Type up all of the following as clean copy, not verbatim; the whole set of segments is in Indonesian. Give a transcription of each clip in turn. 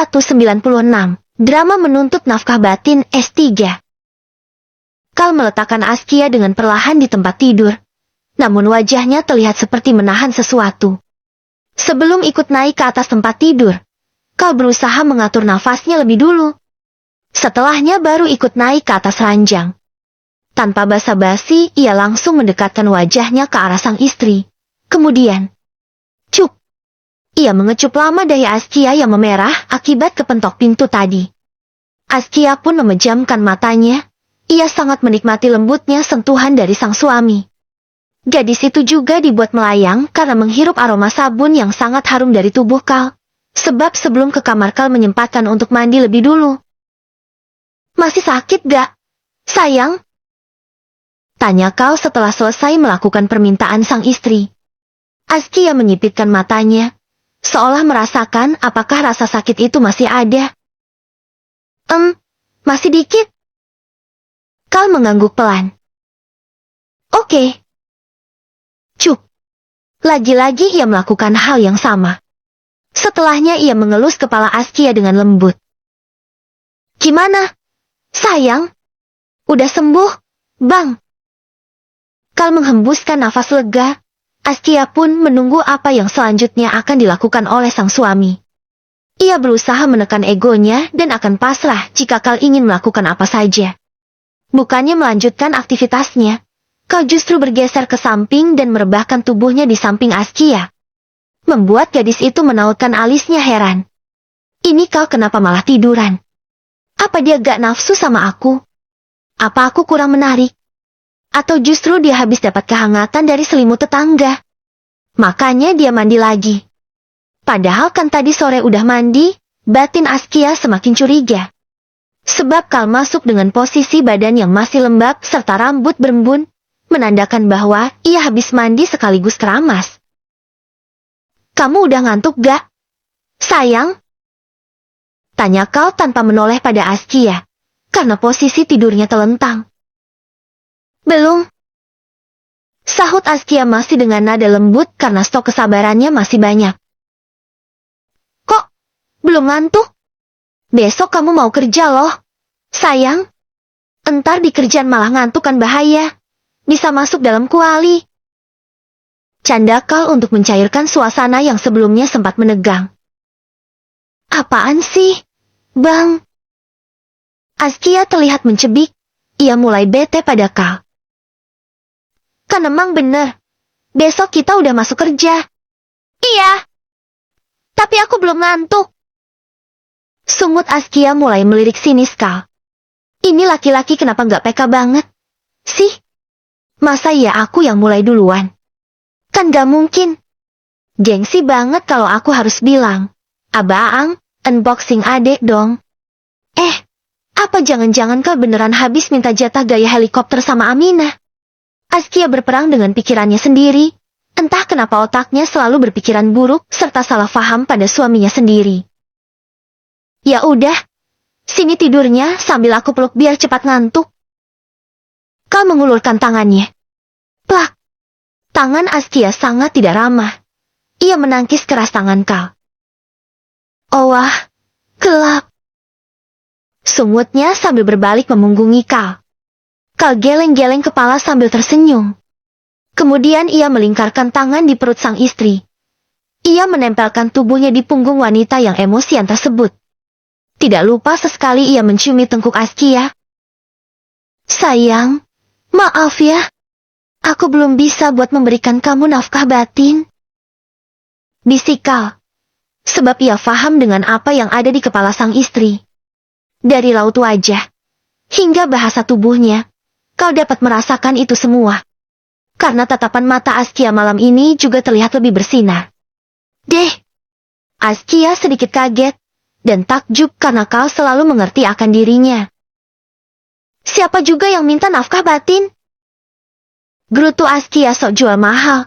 196. Drama menuntut nafkah batin S3. Kal meletakkan Askia dengan perlahan di tempat tidur. Namun wajahnya terlihat seperti menahan sesuatu. Sebelum ikut naik ke atas tempat tidur, Kal berusaha mengatur nafasnya lebih dulu. Setelahnya baru ikut naik ke atas ranjang. Tanpa basa-basi, ia langsung mendekatkan wajahnya ke arah sang istri. Kemudian, cuk! Ia mengecup lama dahi Askia yang memerah akibat kepentok pintu tadi. Askia pun memejamkan matanya. Ia sangat menikmati lembutnya sentuhan dari sang suami. Gadis itu juga dibuat melayang karena menghirup aroma sabun yang sangat harum dari tubuh Kal. Sebab sebelum ke kamar Kal menyempatkan untuk mandi lebih dulu. "Masih sakit gak, sayang?" tanya Kal setelah selesai melakukan permintaan sang istri. Askia menyipitkan matanya, seolah merasakan apakah rasa sakit itu masih ada. Masih dikit." Kal mengangguk pelan. "Oke." Cuk. Lagi-lagi ia melakukan hal yang sama. Setelahnya ia mengelus kepala Askia dengan lembut. "Gimana, sayang? Udah sembuh, Bang?" Kal menghembuskan nafas lega. Askia pun menunggu apa yang selanjutnya akan dilakukan oleh sang suami. Ia berusaha menekan egonya dan akan pasrah jika Kal ingin melakukan apa saja. Bukannya melanjutkan aktivitasnya, Kal justru bergeser ke samping dan merebahkan tubuhnya di samping Askia. Membuat gadis itu menautkan alisnya heran. "Ini Kal kenapa malah tiduran? Apa dia gak nafsu sama aku? Apa aku kurang menarik? Atau justru dia habis dapat kehangatan dari selimut tetangga? Makanya dia mandi lagi." Padahal kan tadi sore udah mandi, batin Askia semakin curiga. Sebab Kal masuk dengan posisi badan yang masih lembab serta rambut berembun, menandakan bahwa ia habis mandi sekaligus keramas. "Kamu udah ngantuk gak, sayang?" tanya Kal tanpa menoleh pada Askia, karena posisi tidurnya telentang. "Belum," sahut Askia masih dengan nada lembut karena stok kesabarannya masih banyak. "Kok belum ngantuk? Besok kamu mau kerja loh, sayang. Entar di kerjaan malah ngantuk kan bahaya. Bisa masuk dalam kuali." Canda Kal untuk mencairkan suasana yang sebelumnya sempat menegang. "Apaan sih, Bang?" Askia terlihat mencebik. Ia mulai bete pada Kal. "Kan emang bener, besok kita udah masuk kerja." "Iya, tapi aku belum ngantuk." Sungut Askia mulai melirik sinis Kal. "Ini laki-laki kenapa nggak peka banget sih? Masa ya aku yang mulai duluan? Kan gak mungkin. Gengsi banget kalau aku harus bilang, 'Abang, unboxing adek dong.' Apa jangan-jangan Kal beneran habis minta jatah gaya helikopter sama Aminah?" Askia berperang dengan pikirannya sendiri. Entah kenapa otaknya selalu berpikiran buruk serta salah faham pada suaminya sendiri. "Ya udah, sini tidurnya sambil aku peluk biar cepat ngantuk." Kal mengulurkan tangannya. Plak! Tangan Askia sangat tidak ramah. Ia menangkis keras tangan Kal. "Oh wah, gelap." Sungutnya sambil berbalik memunggungi Kal. Kal geleng-geleng kepala sambil tersenyum. Kemudian ia melingkarkan tangan di perut sang istri. Ia menempelkan tubuhnya di punggung wanita yang emosian tersebut. Tidak lupa sesekali ia menciumi tengkuk Askia. "Sayang, maaf ya. Aku belum bisa buat memberikan kamu nafkah batin," bisik Kal. Sebab ia faham dengan apa yang ada di kepala sang istri. Dari raut wajah hingga bahasa tubuhnya, Kal dapat merasakan itu semua. Karena tatapan mata Askia malam ini juga terlihat lebih bersinar. Askia sedikit kaget dan takjub karena Kal selalu mengerti akan dirinya. "Siapa juga yang minta nafkah batin?" Gerutu Askia sok jual mahal.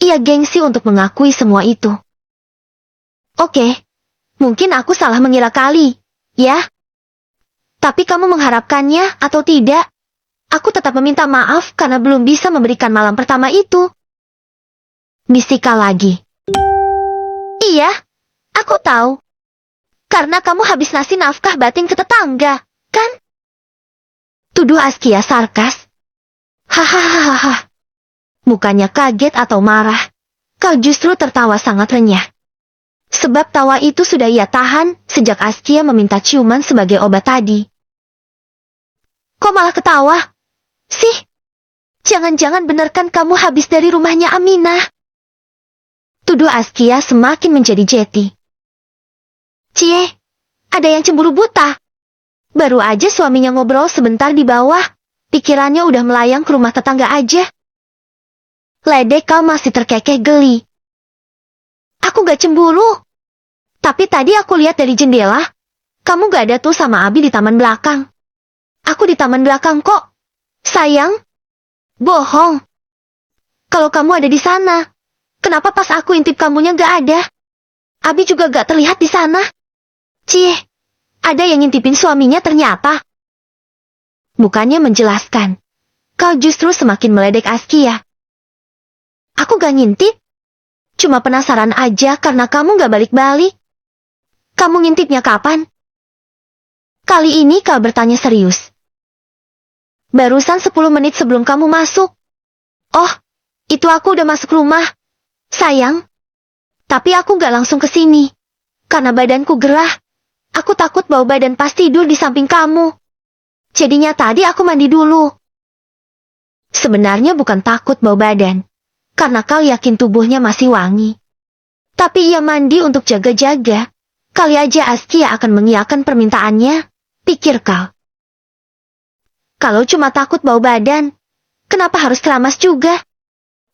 Ia gengsi untuk mengakui semua itu. "Oke, mungkin aku salah mengira kali, ya. Tapi kamu mengharapkannya atau tidak, aku tetap meminta maaf karena belum bisa memberikan malam pertama itu," bisik Kal lagi. "Iya, aku tahu. Karena kamu habis ngasih nafkah batin ke tetangga, kan? Tuduh Askia sarkas. Hahaha. Bukannya kaget atau marah, kau justru tertawa sangat renyah. Sebab tawa itu sudah ia tahan sejak Askia meminta ciuman sebagai obat tadi. Kok malah ketawa? Sih, jangan-jangan bener kan kamu habis dari rumahnya Aminah? Tuduh Askia semakin menjadi jeti. Cie, ada yang cemburu buta. Baru aja suaminya ngobrol sebentar di bawah, pikirannya udah melayang ke rumah tetangga aja. Ledek kau masih terkekeh geli. Aku gak cemburu. Tapi tadi aku lihat dari jendela, kamu gak ada tuh sama Abi di taman belakang. Aku di taman belakang kok. Sayang. Bohong. Kalau kamu ada di sana, kenapa pas aku intip kamunya gak ada? Abi juga gak terlihat di sana. Cie, ada yang ngintipin suaminya ternyata. Bukannya menjelaskan, kau justru semakin meledek Askia. Aku gak ngintip. Cuma penasaran aja karena kamu gak balik-balik. Kamu ngintipnya kapan? Kali ini kau bertanya serius. Barusan 10 menit sebelum kamu masuk. Oh, itu aku udah masuk rumah. Sayang. Tapi aku gak langsung ke sini. Karena badanku gerah. Aku takut bau badan pas tidur di samping kamu. Jadinya tadi aku mandi dulu. Sebenarnya bukan takut bau badan. Karena kau yakin tubuhnya masih wangi. Tapi ia mandi untuk jaga-jaga. Kali aja Askia akan mengiyakan permintaannya, pikir kau. Kalau cuma takut bau badan, kenapa harus keramas juga?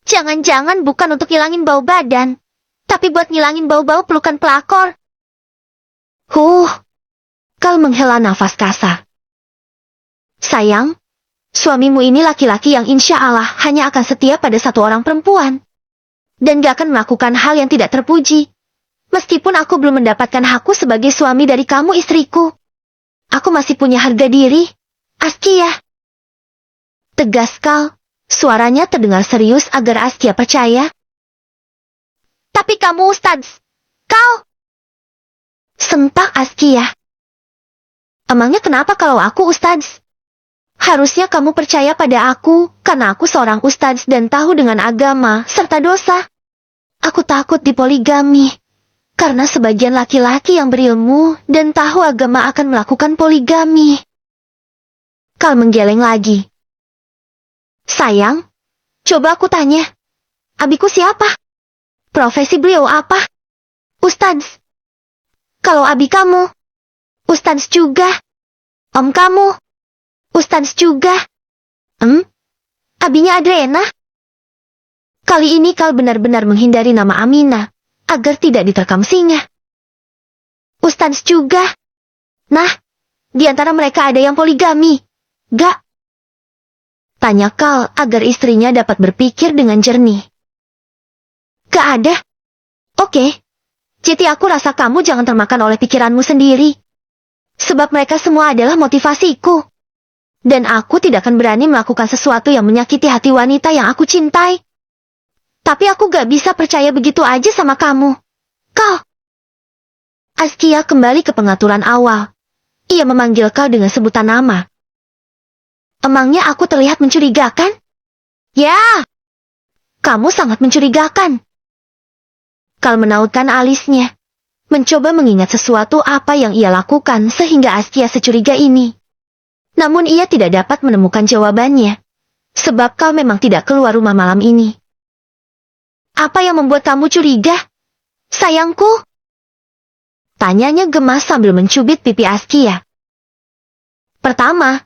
Jangan-jangan bukan untuk ngilangin bau badan, tapi buat ngilangin bau-bau pelukan pelakor. Kau menghela nafas kasar. Sayang, suamimu ini laki-laki yang insya Allah hanya akan setia pada satu orang perempuan. Dan gak akan melakukan hal yang tidak terpuji. Meskipun aku belum mendapatkan hakku sebagai suami dari kamu istriku. Aku masih punya harga diri, Askia. Tegas kau, suaranya terdengar serius agar Askia percaya. Tapi kamu Ustadz, kau... Sentak Askia. Emangnya kenapa kalau aku Ustadz? Harusnya kamu percaya pada aku, karena aku seorang Ustadz dan tahu dengan agama, serta dosa. Aku takut dipoligami. Karena sebagian laki-laki yang berilmu dan tahu agama akan melakukan poligami. Kal menggeleng lagi. Sayang, coba aku tanya. Abiku siapa? Profesi beliau apa? Ustadz. Kalau abi kamu? Ustadz juga. Om kamu? Ustadz juga. Abinya Adrena? Kali ini Kal benar-benar menghindari nama Aminah. Agar tidak diterkam singa. Ustadz juga. Nah, di antara mereka ada yang poligami. Gak? Tanya Kal agar istrinya dapat berpikir dengan jernih. Gak ada? Oke. Jadi aku rasa kamu jangan termakan oleh pikiranmu sendiri. Sebab mereka semua adalah motivasiku. Dan aku tidak akan berani melakukan sesuatu yang menyakiti hati wanita yang aku cintai. Tapi aku gak bisa percaya begitu aja sama kamu. Kau. Askia kembali ke pengaturan awal. Ia memanggil kau dengan sebutan nama. Emangnya aku terlihat mencurigakan? Ya. Kamu sangat mencurigakan. Kal menautkan alisnya. Mencoba mengingat sesuatu apa yang ia lakukan sehingga Askia securiga ini. Namun ia tidak dapat menemukan jawabannya. Sebab kau memang tidak keluar rumah malam ini. Apa yang membuat kamu curiga? Sayangku? Tanyanya gemas sambil mencubit pipi Askia. Pertama,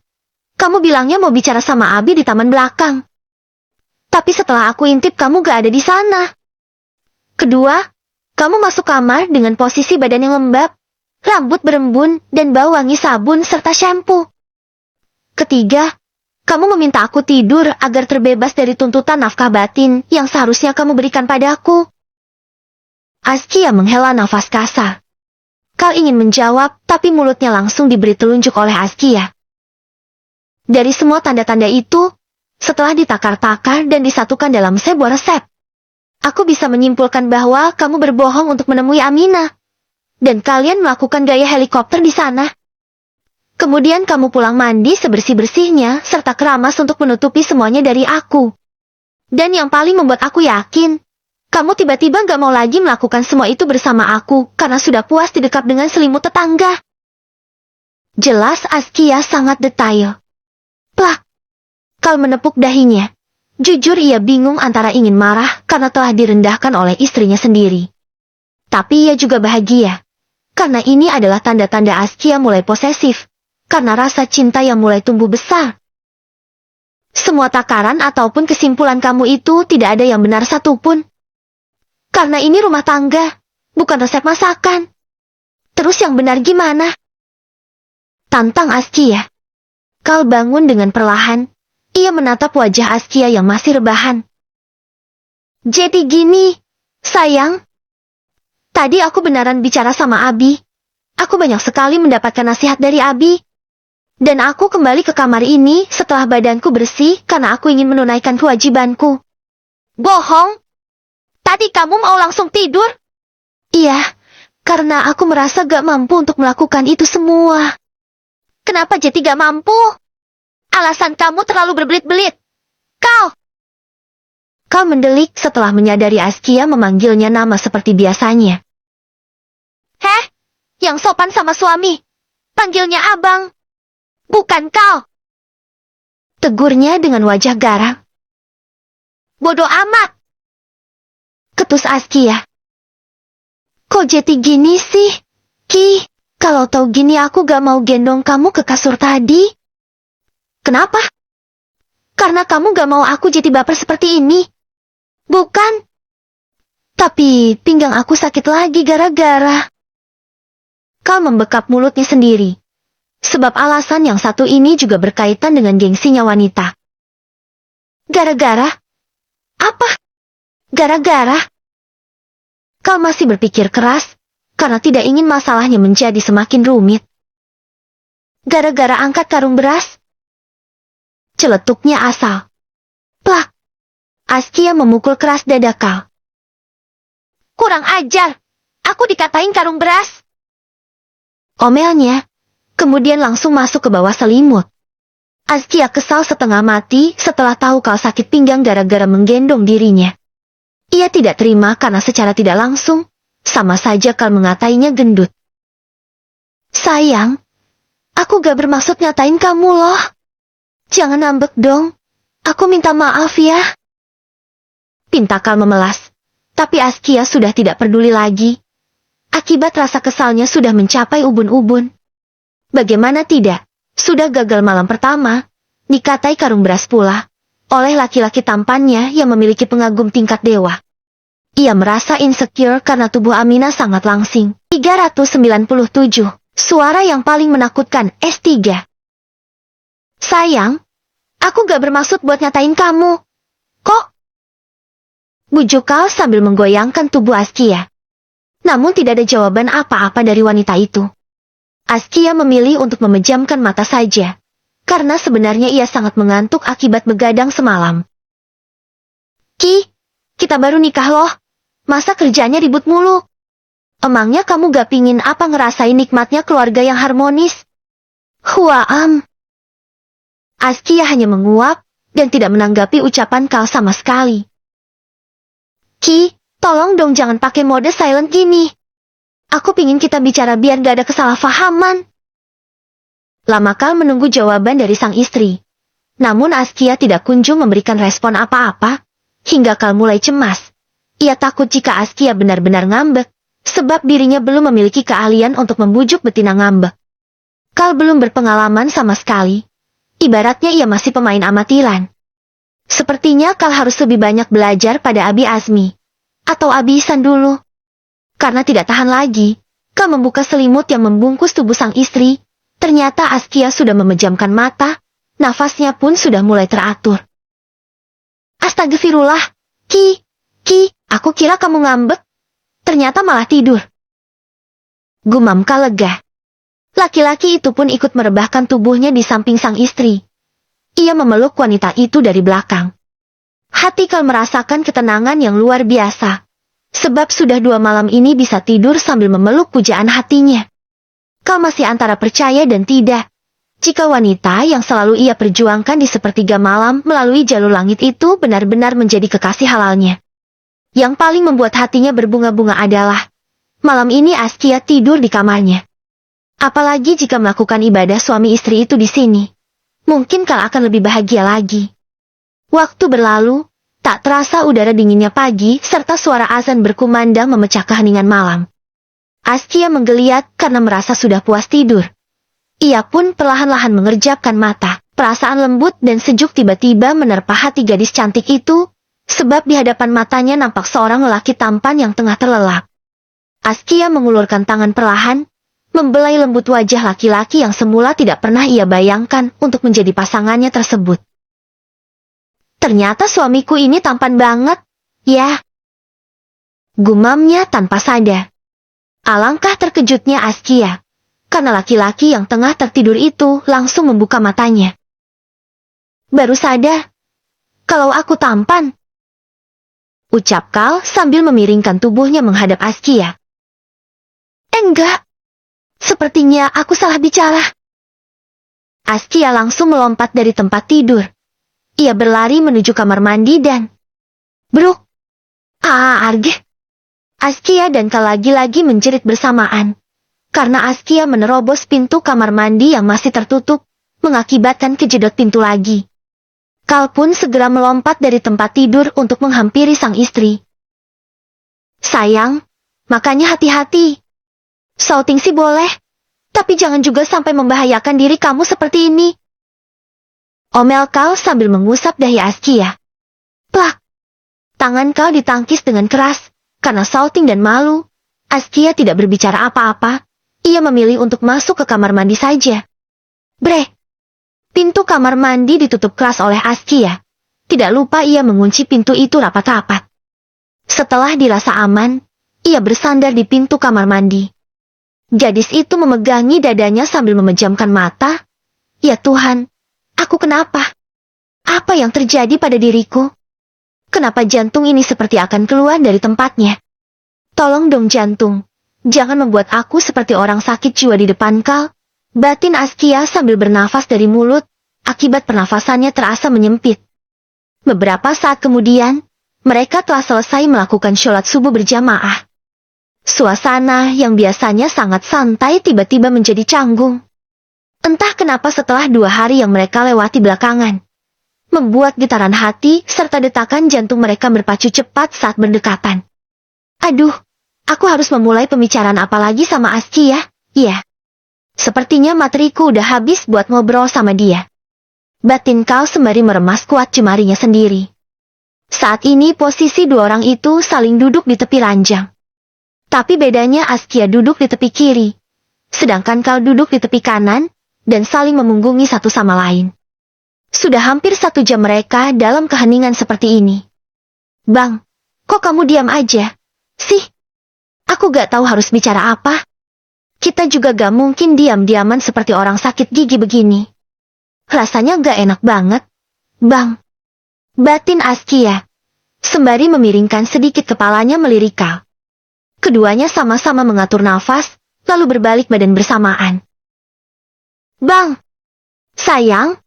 kamu bilangnya mau bicara sama Abi di taman belakang. Tapi setelah aku intip kamu gak ada di sana. Kedua, kamu masuk kamar dengan posisi badan yang lembab, rambut berembun dan bau wangi sabun serta shampoo. Ketiga, kamu meminta aku tidur agar terbebas dari tuntutan nafkah batin yang seharusnya kamu berikan padaku. Askia menghela nafas kasar. Kau ingin menjawab, tapi mulutnya langsung diberi telunjuk oleh Askia. Dari semua tanda-tanda itu, setelah ditakar-takar dan disatukan dalam sebuah resep, aku bisa menyimpulkan bahwa kamu berbohong untuk menemui Aminah. dan kalian melakukan gaya helikopter di sana. Kemudian kamu pulang mandi sebersih-bersihnya, serta keramas untuk menutupi semuanya dari aku. Dan yang paling membuat aku yakin, kamu tiba-tiba gak mau lagi melakukan semua itu bersama aku, karena sudah puas didekap dengan selimut tetangga. Jelas Askia sangat detail. Plak! Kal menepuk dahinya. Jujur ia bingung antara ingin marah karena telah direndahkan oleh istrinya sendiri. Tapi ia juga bahagia. Karena ini adalah tanda-tanda Askia mulai posesif. Karena rasa cinta yang mulai tumbuh besar. Semua takaran ataupun kesimpulan kamu itu tidak ada yang benar satupun. Karena ini rumah tangga, bukan resep masakan. Terus yang benar gimana? Tantang Askia. Kal bangun dengan perlahan. Ia menatap wajah Askia yang masih rebahan. Jadi gini, sayang. Tadi aku beneran bicara sama Abi. Aku banyak sekali mendapatkan nasihat dari Abi. Dan aku kembali ke kamar ini setelah badanku bersih karena aku ingin menunaikan kewajibanku. Bohong? Tadi kamu mau langsung tidur? Iya, karena aku merasa gak mampu untuk melakukan itu semua. Kenapa jadi gak mampu? Alasan kamu terlalu berbelit-belit. Kau mendelik setelah menyadari Askia memanggilnya nama seperti biasanya. Heh, yang sopan sama suami. Panggilnya abang. Bukan kau. Tegurnya dengan wajah garang. Bodoh amat. Ketus Askia. Kok jadi gini sih? Ki, kalau tahu gini aku gak mau gendong kamu ke kasur tadi. Kenapa? Karena kamu gak mau aku jadi baper seperti ini. Bukan. Tapi pinggang aku sakit lagi gara-gara. Kau membekap mulutnya sendiri. Sebab alasan yang satu ini juga berkaitan dengan gengsinya wanita. Gara-gara? Apa? Gara-gara? Kau masih berpikir keras, karena tidak ingin masalahnya menjadi semakin rumit. Gara-gara angkat karung beras? Celetuknya asal. Plak! Askia memukul keras dada Kal. Kurang ajar! Aku dikatain karung beras! Omelnya. Kemudian langsung masuk ke bawah selimut. Askia kesal setengah mati setelah tahu Kal sakit pinggang gara-gara menggendong dirinya. Ia tidak terima karena secara tidak langsung, sama saja Kal mengatainya gendut. Sayang, aku gak bermaksud ngatain kamu loh. Jangan ngambek dong. Aku minta maaf ya. Pinta Kal memelas, tapi Askia sudah tidak peduli lagi. Akibat rasa kesalnya sudah mencapai ubun-ubun. Bagaimana tidak, sudah gagal malam pertama, dikatai karung beras pula, oleh laki-laki tampannya yang memiliki pengagum tingkat dewa. Ia merasa insecure karena tubuh Aminah sangat langsing. 397, suara yang paling menakutkan, S3. Sayang, aku gak bermaksud buat nyatain kamu. Kok? Bujuk Kal sambil menggoyangkan tubuh Askia. Namun tidak ada jawaban apa-apa dari wanita itu. Askia memilih untuk memejamkan mata saja, karena sebenarnya ia sangat mengantuk akibat begadang semalam. Ki, kita baru nikah loh, masa kerjanya ribut mulu? Emangnya kamu gak pingin apa ngerasain nikmatnya keluarga yang harmonis? Huaam. Askia hanya menguap, dan tidak menanggapi ucapan Kal sama sekali. Ki, tolong dong jangan pakai mode silent gini. Aku pingin kita bicara biar gak ada kesalahpahaman. Lama Kal menunggu jawaban dari sang istri. Namun Askia tidak kunjung memberikan respon apa-apa, hingga Kal mulai cemas. Ia takut jika Askia benar-benar ngambek, sebab dirinya belum memiliki keahlian untuk membujuk betina ngambek. Kal belum berpengalaman sama sekali. Ibaratnya ia masih pemain amatiran. Sepertinya Kal harus lebih banyak belajar pada Abi Azmi. Atau Abi Isan dulu. Karena tidak tahan lagi, Kal membuka selimut yang membungkus tubuh sang istri. Ternyata Askia sudah memejamkan mata, nafasnya pun sudah mulai teratur. Astagfirullah, Ki, aku kira kamu ngambek. Ternyata malah tidur. Gumam Kal lega. Laki-laki itu pun ikut merebahkan tubuhnya di samping sang istri. Ia memeluk wanita itu dari belakang. Hati Kal merasakan ketenangan yang luar biasa. Sebab sudah 2 malam ini bisa tidur sambil memeluk pujaan hatinya. Kau masih antara percaya dan tidak. Jika wanita yang selalu ia perjuangkan di sepertiga malam melalui jalur langit itu benar-benar menjadi kekasih halalnya. Yang paling membuat hatinya berbunga-bunga adalah, malam ini Askia tidur di kamarnya. Apalagi jika melakukan ibadah suami istri itu di sini. Mungkin Kal akan lebih bahagia lagi. Waktu berlalu, tak terasa udara dinginnya pagi serta suara azan berkumandang memecah keheningan malam. Askia menggeliat karena merasa sudah puas tidur. Ia pun perlahan-lahan mengerjapkan mata. Perasaan lembut dan sejuk tiba-tiba menerpa hati gadis cantik itu, sebab di hadapan matanya nampak seorang lelaki tampan yang tengah terlelap. Askia mengulurkan tangan perlahan, membelai lembut wajah laki-laki yang semula tidak pernah ia bayangkan untuk menjadi pasangannya tersebut. Ternyata suamiku ini tampan banget, ya. Gumamnya tanpa sadar. Alangkah terkejutnya Askia, karena laki-laki yang tengah tertidur itu langsung membuka matanya. Baru sadar, kalau aku tampan. Ucap Kal sambil memiringkan tubuhnya menghadap Askia. Enggak. Sepertinya aku salah bicara. Askia langsung melompat dari tempat tidur. Ia berlari menuju kamar mandi dan... Bruk! Arge! Askia dan Kal lagi-lagi menjerit bersamaan. Karena Askia menerobos pintu kamar mandi yang masih tertutup, mengakibatkan kejedot pintu lagi. Kal pun segera melompat dari tempat tidur untuk menghampiri sang istri. Sayang, makanya hati-hati. Shouting sih boleh, tapi jangan juga sampai membahayakan diri kamu seperti ini. Omel Kal sambil mengusap dahi Askia. Plak! Tangan Kal ditangkis dengan keras, karena shouting dan malu. Askia tidak berbicara apa-apa, ia memilih untuk masuk ke kamar mandi saja. Brek! Pintu kamar mandi ditutup keras oleh Askia. Tidak lupa ia mengunci pintu itu rapat-rapat. Setelah dirasa aman, ia bersandar di pintu kamar mandi. Gadis itu memegangi dadanya sambil memejamkan mata. Ya Tuhan, aku kenapa? Apa yang terjadi pada diriku? Kenapa jantung ini seperti akan keluar dari tempatnya? Tolong dong jantung, jangan membuat aku seperti orang sakit jiwa di depan Kal. Batin Askia sambil bernafas dari mulut, akibat pernafasannya terasa menyempit. Beberapa saat kemudian, mereka telah selesai melakukan sholat subuh berjamaah. Suasana yang biasanya sangat santai tiba-tiba menjadi canggung. Entah kenapa setelah 2 hari yang mereka lewati belakangan, membuat getaran hati serta detakan jantung mereka berpacu cepat saat berdekatan. Aduh, aku harus memulai pembicaraan apa lagi sama Askia, ya. Sepertinya materiku udah habis buat ngobrol sama dia. Batin Kal sembari meremas kuat jemarinya sendiri. Saat ini posisi 2 orang itu saling duduk di tepi ranjang. Tapi bedanya Askia duduk di tepi kiri, sedangkan Kal duduk di tepi kanan, dan saling memunggungi satu sama lain. Sudah hampir 1 jam mereka dalam keheningan seperti ini. Bang, kok kamu diam aja? Sih, aku gak tahu harus bicara apa. Kita juga gak mungkin diam-diaman seperti orang sakit gigi begini. Rasanya gak enak banget. Bang. Batin Askia. Sembari memiringkan sedikit kepalanya melirik Kal. Keduanya sama-sama mengatur nafas, lalu berbalik badan bersamaan. Bang. Sayang.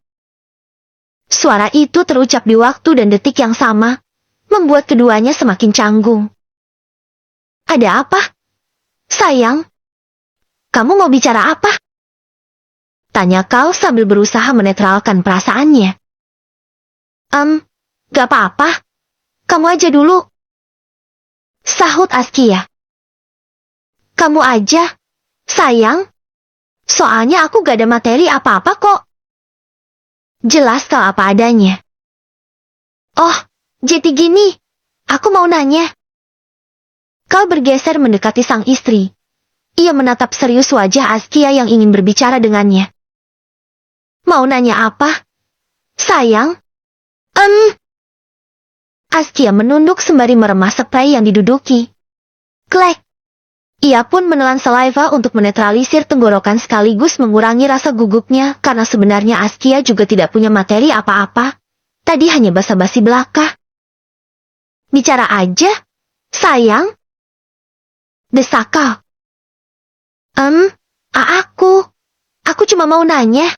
Suara itu terucap di waktu dan detik yang sama, membuat keduanya semakin canggung. Ada apa? Sayang. Kamu mau bicara apa? Tanya Kal sambil berusaha menetralkan perasaannya. Gak apa-apa. Kamu aja dulu. Sahut Askia. Kamu aja, sayang. Soalnya aku gak ada materi apa-apa kok. Jelas Kal apa adanya. Oh, jadi gini. Aku mau nanya. Kal bergeser mendekati sang istri. Ia menatap serius wajah Askia yang ingin berbicara dengannya. Mau nanya apa? Sayang? Askia menunduk sembari meremas spray yang diduduki. Klek. Ia pun menelan saliva untuk menetralisir tenggorokan sekaligus mengurangi rasa gugupnya karena sebenarnya Askia juga tidak punya materi apa-apa. Tadi hanya basa-basi belaka. Bicara aja, sayang. Desak Kal. Aku cuma mau nanya.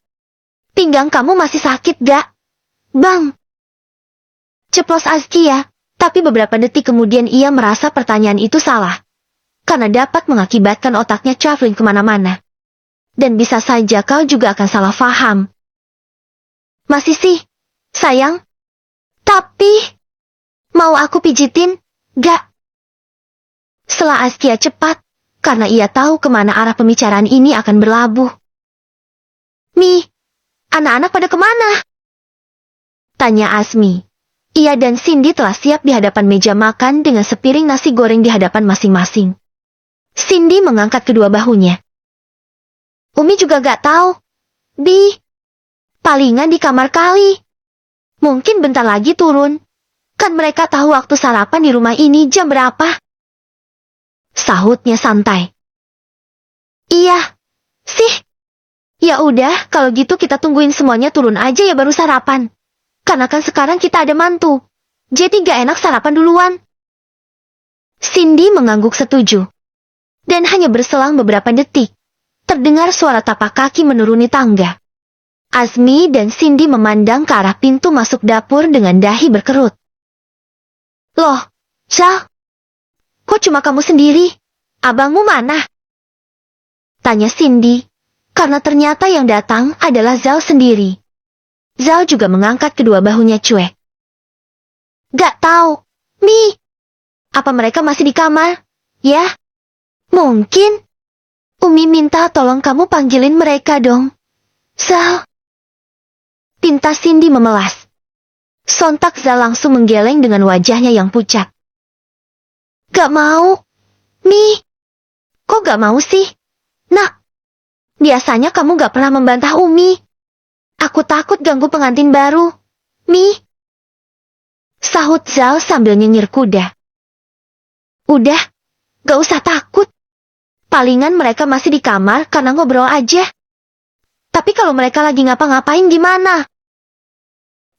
Pinggang kamu masih sakit gak? Bang. Ceplos Azkia, tapi beberapa detik kemudian ia merasa pertanyaan itu salah. Karena dapat mengakibatkan otaknya traveling kemana-mana. Dan bisa saja kau juga akan salah faham. Masih sih, sayang. Tapi, mau aku pijitin? Gak. Setelah Azkia cepat, karena ia tahu kemana arah pembicaraan ini akan berlabuh. Mi, anak-anak pada kemana? Tanya Asmi. Ia dan Cindy telah siap di hadapan meja makan dengan sepiring nasi goreng di hadapan masing-masing. Cindy mengangkat kedua bahunya. Umi juga gak tahu. Palingan di kamar kali. Mungkin bentar lagi turun. Kan mereka tahu waktu sarapan di rumah ini jam berapa. Sahutnya santai. Iya, sih. Ya udah, kalau gitu kita tungguin semuanya turun aja ya baru sarapan. Karena kan sekarang kita ada mantu. Jadi gak enak sarapan duluan. Cindy mengangguk setuju. Dan hanya berselang beberapa detik, terdengar suara tapak kaki menuruni tangga. Azmi dan Cindy memandang ke arah pintu masuk dapur dengan dahi berkerut. Loh, Zal? Kok cuma kamu sendiri? Abangmu mana? Tanya Cindy, karena ternyata yang datang adalah Zal sendiri. Zal juga mengangkat kedua bahunya cuek. Gak tahu, Mi. Apa mereka masih di kamar? Ya? Mungkin. Umi minta tolong kamu panggilin mereka dong. Zal. Pinta Cindy memelas. Sontak Zal langsung menggeleng dengan wajahnya yang pucat. Gak mau. Mi. Kok gak mau sih? Nak. Biasanya kamu gak pernah membantah Umi. Aku takut ganggu pengantin baru. Mi. Sahut Zal sambil nyenyir kuda. Udah. Gak usah takut. Palingan mereka masih di kamar karena ngobrol aja. Tapi kalau mereka lagi ngapa-ngapain gimana?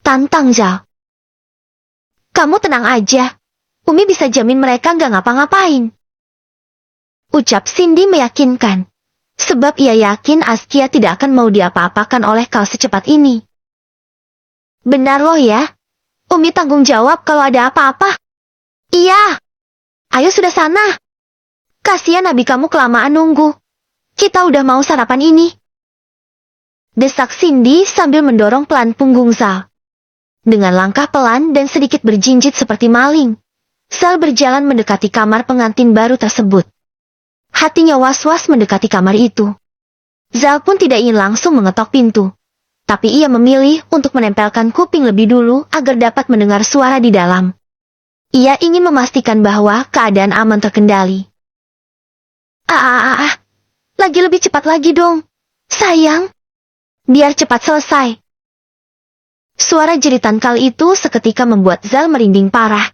Tantang Zal. Kamu tenang aja. Umi bisa jamin mereka gak ngapa-ngapain. Ucap Cindy meyakinkan. Sebab ia yakin Azkia tidak akan mau diapa-apakan oleh Kal secepat ini. Benar loh ya. Umi tanggung jawab kalau ada apa-apa. Iya. Ayo sudah sana. Kasihan abi kamu kelamaan nunggu. Kita udah mau sarapan ini. Desak Cindy sambil mendorong pelan punggung Zal. Dengan langkah pelan dan sedikit berjinjit seperti maling, Zal berjalan mendekati kamar pengantin baru tersebut. Hatinya was-was mendekati kamar itu. Zal pun tidak ingin langsung mengetok pintu. Tapi ia memilih untuk menempelkan kuping lebih dulu agar dapat mendengar suara di dalam. Ia ingin memastikan bahwa keadaan aman terkendali. Lagi lebih cepat lagi dong. Sayang. Biar cepat selesai. Suara jeritan Kal itu seketika membuat Zal merinding parah.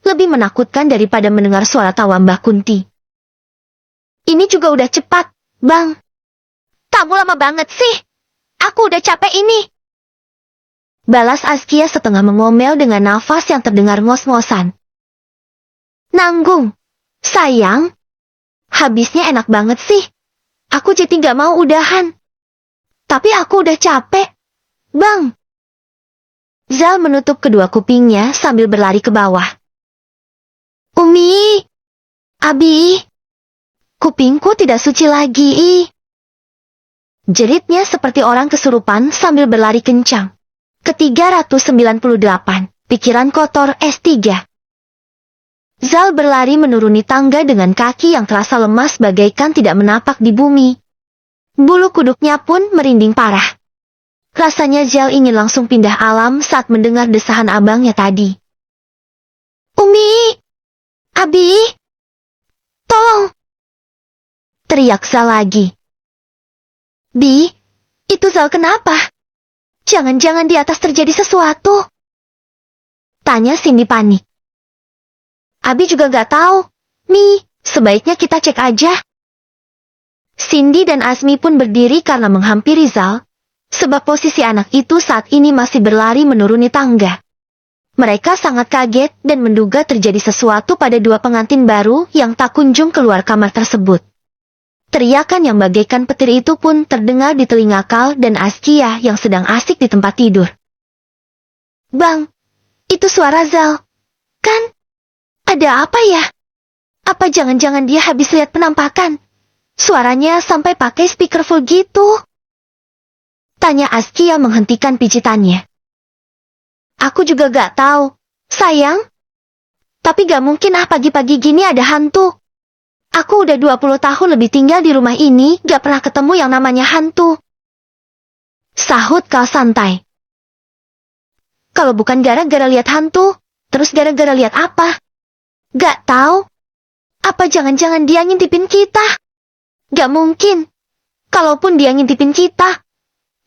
Lebih menakutkan daripada mendengar suara tawa Mbah Kunti. Ini juga udah cepat, Bang. Kamu lama banget sih. Aku udah capek ini. Balas Azkia setengah mengomel dengan nafas yang terdengar ngos-ngosan. Nanggung. Sayang. Habisnya enak banget sih. Aku jadi gak mau udahan. Tapi aku udah capek. Bang. Zal menutup kedua kupingnya sambil berlari ke bawah. Umi. Abi. Kupingku tidak suci lagi. Jeritnya seperti orang kesurupan sambil berlari kencang. Ke-398, pikiran kotor S3. Zal berlari menuruni tangga dengan kaki yang terasa lemas bagaikan tidak menapak di bumi. Bulu kuduknya pun merinding parah. Rasanya Zal ingin langsung pindah alam saat mendengar desahan abangnya tadi. Umi! Abi! Tolong! Teriak Zal lagi. Bi, itu Zal kenapa? Jangan-jangan di atas terjadi sesuatu. Tanya Cindy panik. Abi juga gak tahu. Mi, sebaiknya kita cek aja. Cindy dan Azmi pun berdiri karena menghampiri Zal. Sebab posisi anak itu saat ini masih berlari menuruni tangga. Mereka sangat kaget dan menduga terjadi sesuatu pada dua pengantin baru yang tak kunjung keluar kamar tersebut. Teriakan yang bagaikan petir itu pun terdengar di telinga Kal dan Askia yang sedang asik di tempat tidur. Bang, itu suara Zal. Kan? Ada apa ya? Apa jangan-jangan dia habis lihat penampakan? Suaranya sampai pakai speakerphone gitu. Tanya Askia menghentikan pijitannya. Aku juga gak tahu, sayang. Tapi gak mungkin pagi-pagi gini ada hantu. Aku udah 20 tahun lebih tinggal di rumah ini, gak pernah ketemu yang namanya hantu. Sahut Kal santai. Kalau bukan gara-gara lihat hantu, terus gara-gara lihat apa? Gak tahu. Apa jangan-jangan dia ngintipin kita? Gak mungkin. Kalaupun dia ngintipin kita,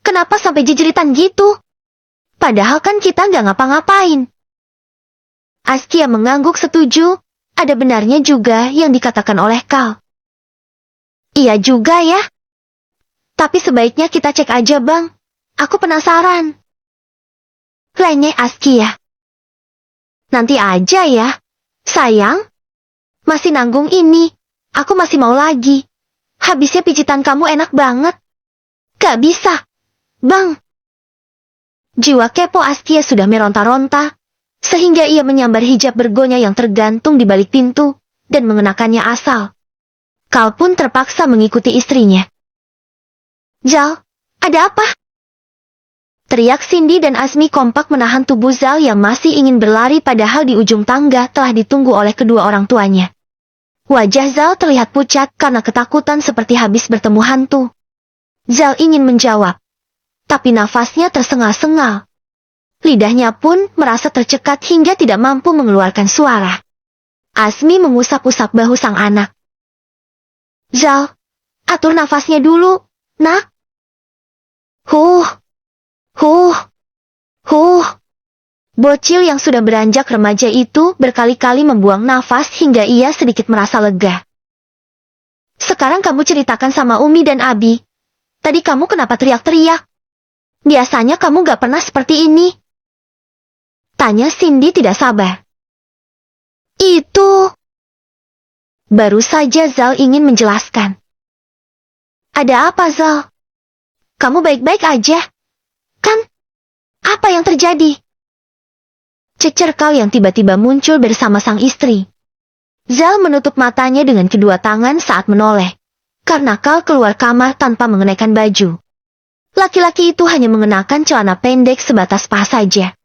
kenapa sampai jejeritan gitu? Padahal kan kita nggak ngapa-ngapain. Askia mengangguk setuju, ada benarnya juga yang dikatakan oleh Kal. Iya juga ya. Tapi sebaiknya kita cek aja bang, aku penasaran. Lengeh Askia. Nanti aja ya, sayang. Masih nanggung ini, aku masih mau lagi. Habisnya pijitan kamu enak banget. Gak bisa, bang. Jiwa kepo Askia sudah meronta-ronta, sehingga ia menyambar hijab bergonya yang tergantung di balik pintu, dan mengenakannya asal. Kal pun terpaksa mengikuti istrinya. Zal, ada apa? Teriak Cindy dan Azmi kompak menahan tubuh Zal yang masih ingin berlari padahal di ujung tangga telah ditunggu oleh kedua orang tuanya. Wajah Zal terlihat pucat karena ketakutan seperti habis bertemu hantu. Zal ingin menjawab, tapi nafasnya tersengal-sengal. Lidahnya pun merasa tercekat hingga tidak mampu mengeluarkan suara. Azmi mengusap-usap bahu sang anak. Zal, atur nafasnya dulu, nak. Huh. Bocil yang sudah beranjak remaja itu berkali-kali membuang nafas hingga ia sedikit merasa lega. Sekarang kamu ceritakan sama Umi dan Abi. Tadi kamu kenapa teriak-teriak? Biasanya kamu gak pernah seperti ini. Tanya Cindy tidak sabar. Itu. Baru saja Zal ingin menjelaskan. Ada apa Zal? Kamu baik-baik aja? Kan? Apa yang terjadi? Cecer Kal yang tiba-tiba muncul bersama sang istri. Zal menutup matanya dengan kedua tangan saat menoleh. Karena Kal keluar kamar tanpa mengenakan baju. Laki-laki itu hanya mengenakan celana pendek sebatas paha saja.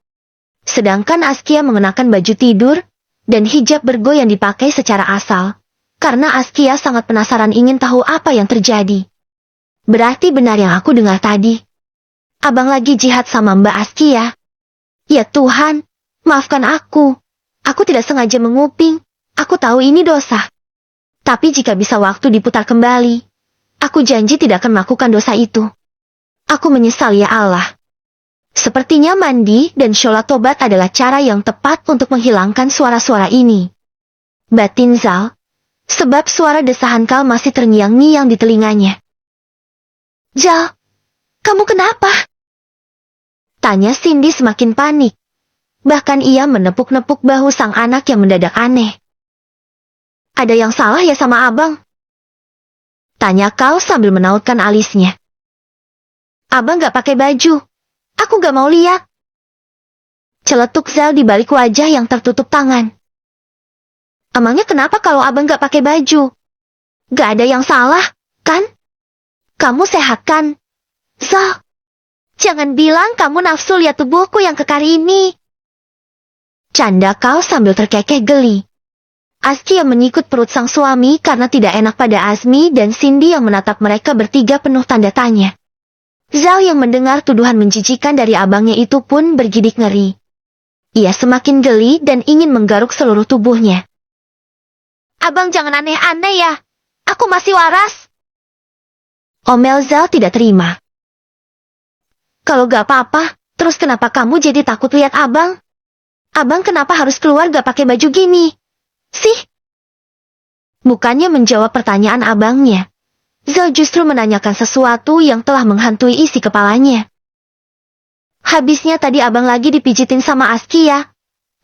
Sedangkan Askia mengenakan baju tidur dan hijab bergo yang dipakai secara asal. Karena Askia sangat penasaran ingin tahu apa yang terjadi. Berarti benar yang aku dengar tadi. Abang lagi jihad sama Mbak Askia. Ya Tuhan, maafkan aku. Aku tidak sengaja menguping. Aku tahu ini dosa. Tapi jika bisa waktu diputar kembali, aku janji tidak akan melakukan dosa itu. Aku menyesal ya Allah. Sepertinya mandi dan sholat tobat adalah cara yang tepat untuk menghilangkan suara-suara ini. Batin Zal, sebab suara desahan Kal masih terngiang-ngiang di telinganya. Zal, kamu kenapa? Tanya Cindy semakin panik. Bahkan ia menepuk-nepuk bahu sang anak yang mendadak aneh. Ada yang salah ya sama abang? Tanya Kal sambil menautkan alisnya. Abang gak pakai baju. Aku gak mau lihat. Celetuk Zal di balik wajah yang tertutup tangan. Emangnya kenapa kalau abang gak pakai baju? Gak ada yang salah, kan? Kamu sehat kan? Zal, jangan bilang kamu nafsu lihat tubuhku yang kekar ini. Canda Kal sambil terkekeh geli. Askia menyikut perut sang suami karena tidak enak pada Azmi dan Cindy yang menatap mereka bertiga penuh tanda tanya. Zal yang mendengar tuduhan menjijikan dari abangnya itu pun bergidik ngeri. Ia semakin geli dan ingin menggaruk seluruh tubuhnya. Abang jangan aneh-aneh ya. Aku masih waras. Omel Zal tidak terima. Kalau gak apa-apa, terus kenapa kamu jadi takut lihat abang? Abang kenapa harus keluar gak pakai baju gini? Sih? Bukannya menjawab pertanyaan abangnya, Zal justru menanyakan sesuatu yang telah menghantui isi kepalanya. Habisnya tadi abang lagi dipijitin sama Askia.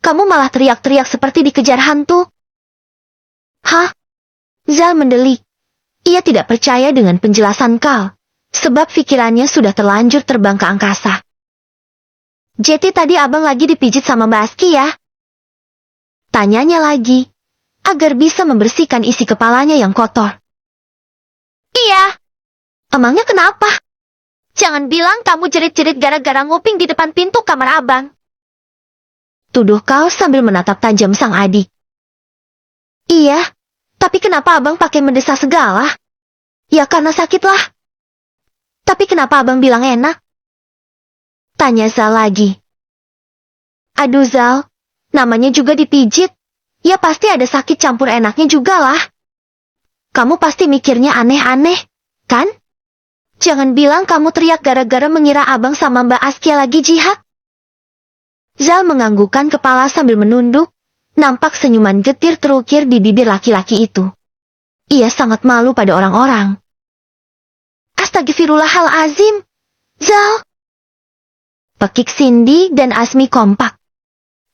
Kamu malah teriak-teriak seperti dikejar hantu. Hah? Zal mendelik. Ia tidak percaya dengan penjelasan Carl, sebab pikirannya sudah terlanjur terbang ke angkasa. Jadi tadi abang lagi dipijit sama Mbak Aski ya? Tanyanya lagi, agar bisa membersihkan isi kepalanya yang kotor. Iya. Emangnya kenapa? Jangan bilang kamu jerit-jerit gara-gara nguping di depan pintu kamar abang. Tuduh Carl sambil menatap tajam sang adik. Iya, tapi kenapa abang pakai mendesah segala? Ya karena sakitlah. Tapi kenapa abang bilang enak? Tanya Zal lagi. Aduh Zal, namanya juga dipijit. Ya pasti ada sakit campur enaknya juga lah. Kamu pasti mikirnya aneh-aneh, kan? Jangan bilang kamu teriak gara-gara mengira abang sama Mbak Askia lagi jihad. Zal menganggukkan kepala sambil menunduk. Nampak senyuman getir terukir di bibir laki-laki itu. Ia sangat malu pada orang-orang. Astagfirullahalazim, Zal. Pekik Cindy dan Asmi kompak.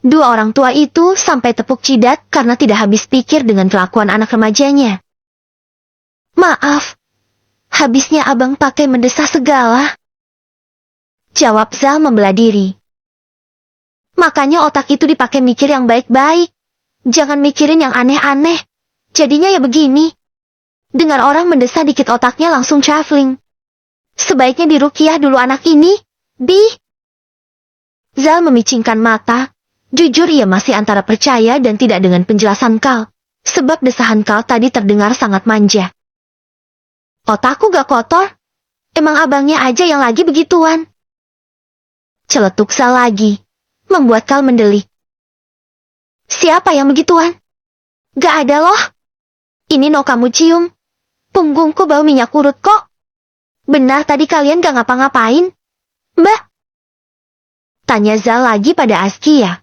Dua orang tua itu sampai tepuk jidat karena tidak habis pikir dengan kelakuan anak remajanya. Maaf, habisnya abang pakai mendesah segala. Jawab Zal membelah diri. Makanya otak itu dipakai mikir yang baik-baik. Jangan mikirin yang aneh-aneh. Jadinya ya begini. Dengar orang mendesah dikit otaknya langsung traveling. Sebaiknya diruqyah dulu anak ini, Bi. Zal memicingkan mata. Jujur ia masih antara percaya dan tidak dengan penjelasan Carl. Sebab desahan Carl tadi terdengar sangat manja. Otakku gak kotor. Emang abangnya aja yang lagi begituan. Celetuk Zal lagi. Membuat Carl mendelik. Siapa yang begituan? Gak ada loh. Ini no kamu cium. Punggungku bau minyak urut kok. Benar tadi kalian gak ngapa-ngapain? Mbak? Tanya Zal lagi pada Askia.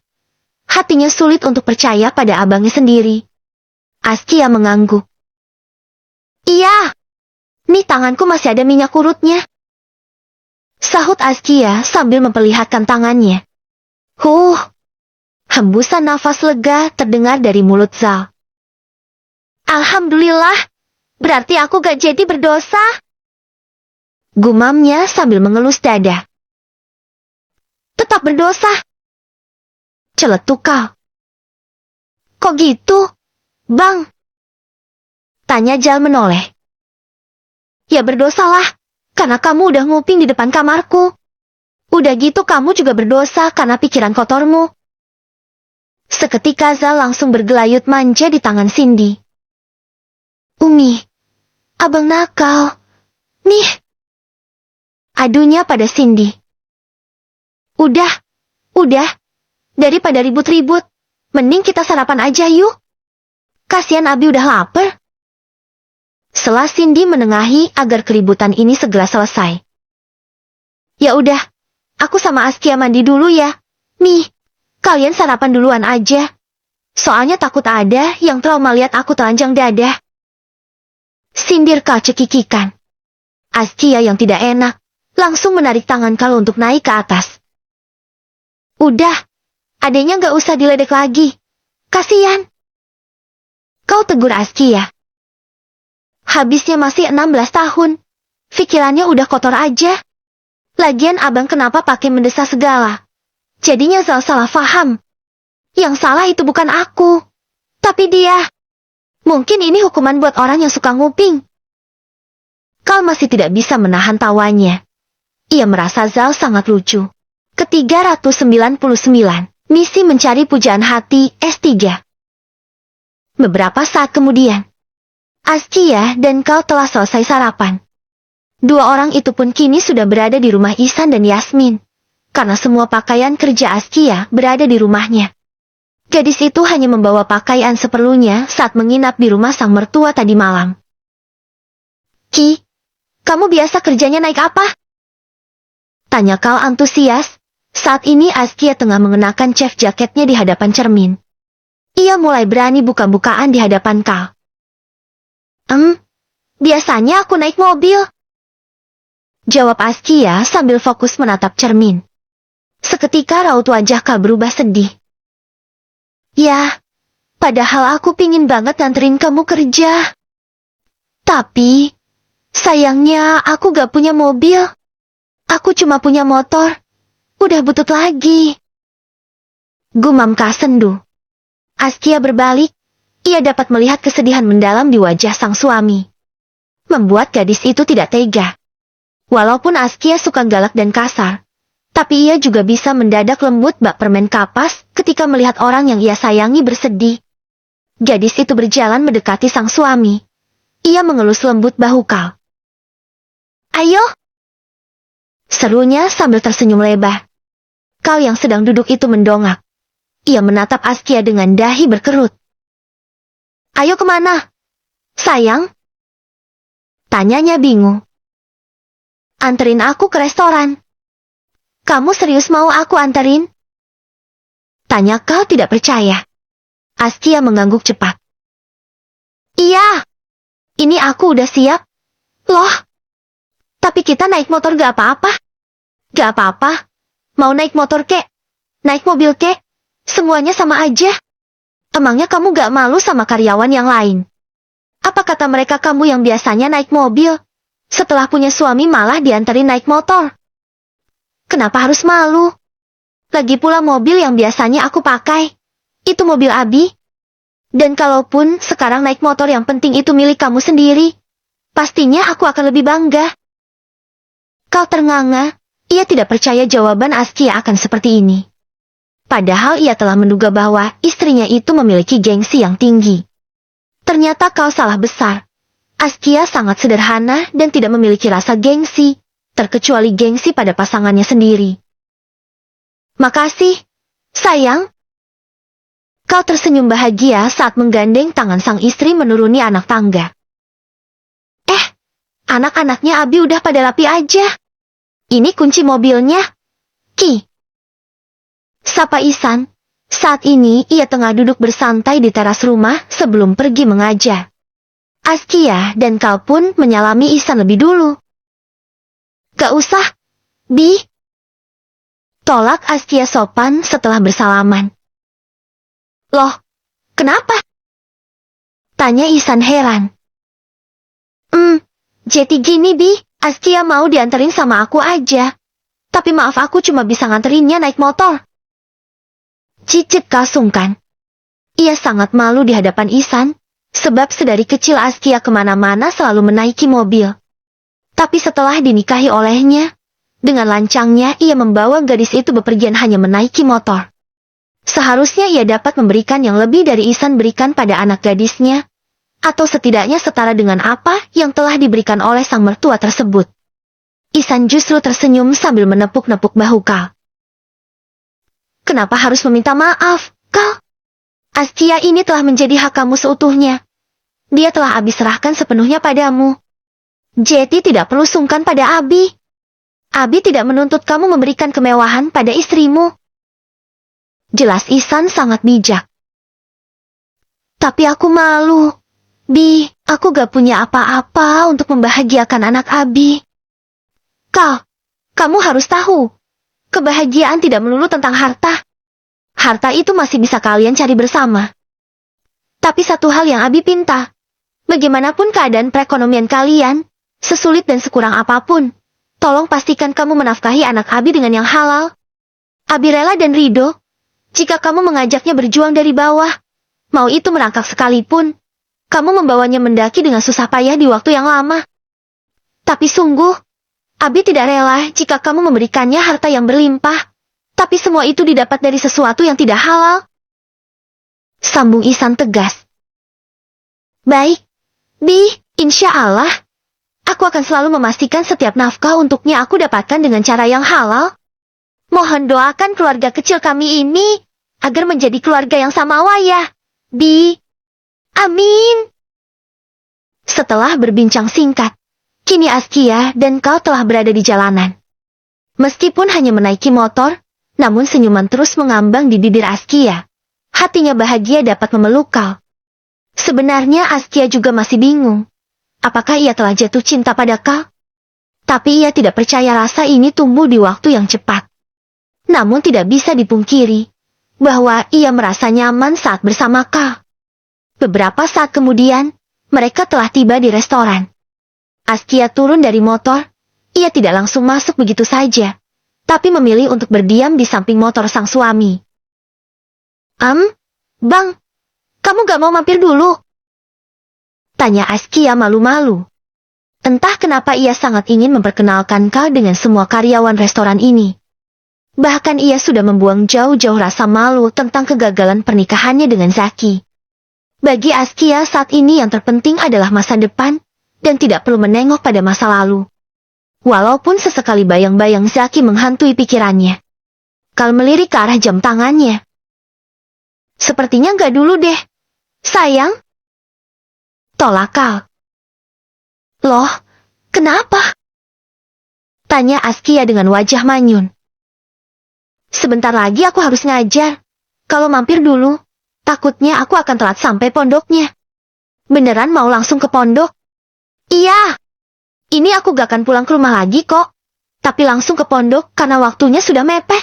Hatinya sulit untuk percaya pada abangnya sendiri. Askia mengangguk. Iya. Nih tanganku masih ada minyak urutnya. Sahut Askia sambil memperlihatkan tangannya. Hembusan nafas lega terdengar dari mulut Zal. Alhamdulillah, berarti aku gak jadi berdosa. Gumamnya sambil mengelus dada. Tetap berdosa. Celetuk Carl. Kok gitu, Bang? Tanya Zal menoleh. Ya berdosalah, karena kamu udah nguping di depan kamarku. Udah gitu kamu juga berdosa karena pikiran kotormu. Seketika Zal langsung bergelayut manja di tangan Cindy. Umi, abang nakal. Nih. Adunya pada Cindy. Udah. Daripada ribut-ribut, mending kita sarapan aja yuk. Kasihan Abi udah lapar. Setelah Cindy menengahi agar keributan ini segera selesai. Ya udah. Aku sama Askia mandi dulu ya. Nih, kalian sarapan duluan aja. Soalnya takut ada yang trauma lihat aku telanjang dada. Sindir Carl cekikikan. Askia yang tidak enak, langsung menarik tangan Carl untuk naik ke atas. Udah, adanya gak usah diledek lagi. Kasian. Kau tegur Askia. Habisnya masih 16 tahun. Pikirannya udah kotor aja. Lagian abang kenapa pakai mendesah segala? Jadinya Zal salah faham. Yang salah itu bukan aku, tapi dia. Mungkin ini hukuman buat orang yang suka nguping. Carl masih tidak bisa menahan tawanya. Ia merasa Zal sangat lucu. Ke-399, misi mencari pujaan hati S3. Beberapa saat kemudian, Askia dan Carl telah selesai sarapan. Dua orang itu pun kini sudah berada di rumah Ihsan dan Yasmin. Karena semua pakaian kerja Askia berada di rumahnya. Gadis itu hanya membawa pakaian seperlunya saat menginap di rumah sang mertua tadi malam. Ki, kamu biasa kerjanya naik apa? Tanya Carl antusias. Saat ini Askia tengah mengenakan chef jaketnya di hadapan cermin. Ia mulai berani buka-bukaan di hadapan Carl. Biasanya aku naik mobil. Jawab Askia sambil fokus menatap cermin. Seketika raut wajah Carl berubah sedih. Ya, padahal aku pingin banget nganterin kamu kerja. Tapi, sayangnya aku gak punya mobil. Aku cuma punya motor. Udah butut lagi. Gumam Kak Sendu. Askia berbalik. Ia dapat melihat kesedihan mendalam di wajah sang suami. Membuat gadis itu tidak tega. Walaupun Askia suka galak dan kasar, tapi ia juga bisa mendadak lembut bak permen kapas ketika melihat orang yang ia sayangi bersedih. Gadis itu berjalan mendekati sang suami. Ia mengelus lembut bahu Kal. Ayo! Serunya sambil tersenyum lebar. Kal yang sedang duduk itu mendongak. Ia menatap Askia dengan dahi berkerut. Ayo kemana? Sayang? Tanyanya bingung. Anterin aku ke restoran. Kamu serius mau aku anterin? Tanya Kal tidak percaya. Askia mengangguk cepat. Iya. Ini aku udah siap. Loh. Tapi kita naik motor gak apa-apa. Gak apa-apa. Mau naik motor kek? Naik mobil kek? Semuanya sama aja. Emangnya kamu gak malu sama karyawan yang lain? Apa kata mereka kamu yang biasanya naik mobil? Setelah punya suami malah diantarin naik motor. Kenapa harus malu? Lagi pula mobil yang biasanya aku pakai. Itu mobil Abi. Dan kalaupun sekarang naik motor yang penting itu milik kamu sendiri. Pastinya aku akan lebih bangga. Kal ternganga. Ia tidak percaya jawaban Askia akan seperti ini. Padahal ia telah menduga bahwa istrinya itu memiliki gengsi yang tinggi. Ternyata Kal salah besar. Askia sangat sederhana dan tidak memiliki rasa gengsi, terkecuali gengsi pada pasangannya sendiri. Makasih, sayang. Kal tersenyum bahagia saat menggandeng tangan sang istri menuruni anak tangga. Anak-anaknya Abi udah pada rapi aja. Ini kunci mobilnya. Ki. Sapa Isan. Saat ini ia tengah duduk bersantai di teras rumah sebelum pergi mengajar. Askia dan Kal pun menyalami Isan lebih dulu. Gak usah, Bi. Tolak Askia sopan setelah bersalaman. Loh, kenapa? Tanya Isan heran. Jadi gini Bi, Askia mau dianterin sama aku aja. Tapi maaf aku cuma bisa nganterinnya naik motor. Cicit Kal sungkan. Ia sangat malu di hadapan Isan, sebab sedari kecil Askia kemana-mana selalu menaiki mobil. Tapi setelah dinikahi olehnya, dengan lancangnya ia membawa gadis itu bepergian hanya menaiki motor. Seharusnya ia dapat memberikan yang lebih dari Isan berikan pada anak gadisnya, atau setidaknya setara dengan apa yang telah diberikan oleh sang mertua tersebut. Isan justru tersenyum sambil menepuk-nepuk bahu Kal. Kenapa harus meminta maaf, Kal? Askia ini telah menjadi hak kamu seutuhnya. Dia telah Abi serahkan sepenuhnya padamu. Jeti tidak perlu sungkan pada Abi. Abi tidak menuntut kamu memberikan kemewahan pada istrimu. Jelas Isan sangat bijak. Tapi aku malu. Bi, aku gak punya apa-apa untuk membahagiakan anak Abi. Kal, kamu harus tahu. Kebahagiaan tidak melulu tentang harta. Harta itu masih bisa kalian cari bersama. Tapi satu hal yang Abi pinta. Bagaimanapun keadaan perekonomian kalian, sesulit dan sekurang apapun, tolong pastikan kamu menafkahi anak Abi dengan yang halal. Abi rela dan ridho, jika kamu mengajaknya berjuang dari bawah, mau itu merangkak sekalipun, kamu membawanya mendaki dengan susah payah di waktu yang lama. Tapi sungguh, Abi tidak rela jika kamu memberikannya harta yang berlimpah, tapi semua itu didapat dari sesuatu yang tidak halal. Sambung Isan tegas. Baik, Bi, insya Allah. Aku akan selalu memastikan setiap nafkah untuknya aku dapatkan dengan cara yang halal. Mohon doakan keluarga kecil kami ini, agar menjadi keluarga yang samawa ya, Bi. Amin. Setelah berbincang singkat, kini Askia dan Kal telah berada di jalanan. Meskipun hanya menaiki motor, namun senyuman terus mengambang di bibir Askia. Hatinya bahagia dapat memeluk Kal. Sebenarnya Askia juga masih bingung. Apakah ia telah jatuh cinta pada Kal? Tapi ia tidak percaya rasa ini tumbuh di waktu yang cepat. Namun tidak bisa dipungkiri, bahwa ia merasa nyaman saat bersama Carl. Beberapa saat kemudian, mereka telah tiba di restoran. Askia turun dari motor. Ia tidak langsung masuk begitu saja, tapi memilih untuk berdiam di samping motor sang suami. Bang, kamu gak mau mampir dulu? Tanya Askia malu-malu. Entah kenapa ia sangat ingin memperkenalkan Carl dengan semua karyawan restoran ini. Bahkan ia sudah membuang jauh-jauh rasa malu tentang kegagalan pernikahannya dengan Zaki. Bagi Askia saat ini yang terpenting adalah masa depan, dan tidak perlu menengok pada masa lalu. Walaupun sesekali bayang-bayang Zaki menghantui pikirannya. Carl melirik ke arah jam tangannya. Sepertinya nggak dulu deh, sayang. Tolak Carl. Loh, kenapa? Tanya Askia dengan wajah manyun. Sebentar lagi aku harus ngajar. Kalau mampir dulu, takutnya aku akan telat sampai pondoknya. Beneran mau langsung ke pondok? Iya. Ini aku gak akan pulang ke rumah lagi kok. Tapi langsung ke pondok karena waktunya sudah mepet.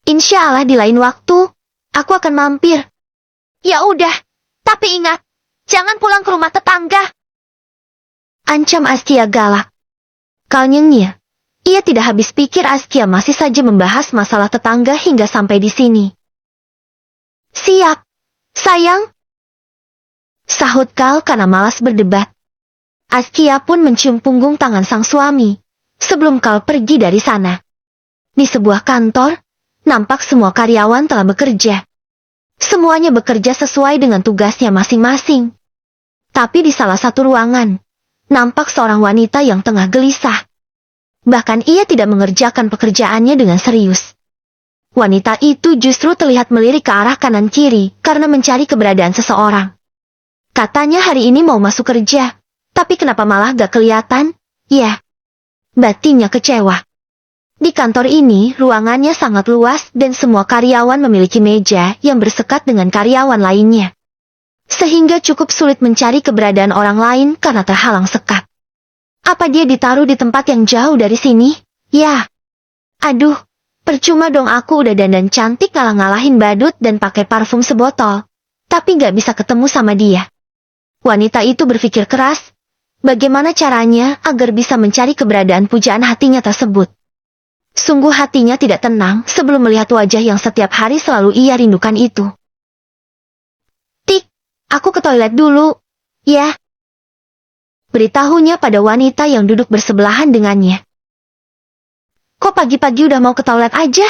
Insya Allah di lain waktu, aku akan mampir. Ya udah, tapi ingat, jangan pulang ke rumah tetangga. Ancam Askia galak. Carl nyengir. Ia tidak habis pikir Askia masih saja membahas masalah tetangga hingga sampai di sini. Siap, sayang. Sahut Carl karena malas berdebat. Askia pun mencium punggung tangan sang suami, sebelum Carl pergi dari sana. Di sebuah kantor, nampak semua karyawan telah bekerja. Semuanya bekerja sesuai dengan tugasnya masing-masing. Tapi di salah satu ruangan, nampak seorang wanita yang tengah gelisah. Bahkan ia tidak mengerjakan pekerjaannya dengan serius. Wanita itu justru terlihat melirik ke arah kanan kiri karena mencari keberadaan seseorang. Katanya hari ini mau masuk kerja, tapi kenapa malah gak kelihatan? Ya, batinnya kecewa. Di kantor ini, ruangannya sangat luas dan semua karyawan memiliki meja yang bersekat dengan karyawan lainnya. Sehingga cukup sulit mencari keberadaan orang lain karena terhalang sekat. Apa dia ditaruh di tempat yang jauh dari sini? Ya. Aduh, percuma dong aku udah dandan cantik ngalah-ngalahin badut dan pakai parfum sebotol. Tapi gak bisa ketemu sama dia. Wanita itu berpikir keras. Bagaimana caranya agar bisa mencari keberadaan pujaan hatinya tersebut. Sungguh hatinya tidak tenang sebelum melihat wajah yang setiap hari selalu ia rindukan itu. Tik, aku ke toilet dulu. Ya. Beritahunya pada wanita yang duduk bersebelahan dengannya. Kok pagi-pagi udah mau ke toilet aja?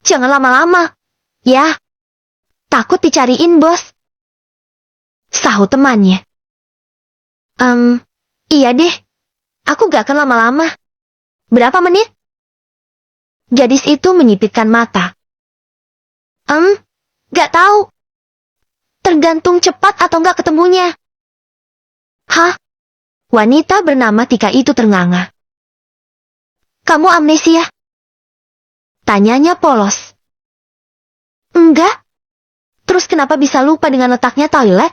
Jangan lama-lama. Ya. Takut dicariin bos. Sahut temannya. Iya deh. Aku gak akan lama-lama. Berapa menit? Gadis itu menyipitkan mata. Gak tahu. Tergantung cepat atau gak ketemunya. Hah? Wanita bernama Tika itu ternganga. Kamu amnesia? Tanyanya polos. Enggak. Terus kenapa bisa lupa dengan letaknya toilet?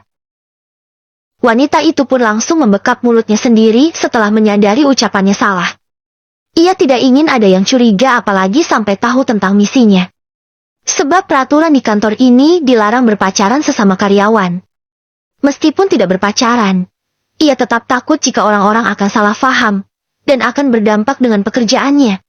Wanita itu pun langsung membekap mulutnya sendiri setelah menyadari ucapannya salah. Ia tidak ingin ada yang curiga apalagi sampai tahu tentang misinya. Sebab peraturan di kantor ini dilarang berpacaran sesama karyawan. Meskipun tidak berpacaran, ia tetap takut jika orang-orang akan salah faham dan akan berdampak dengan pekerjaannya.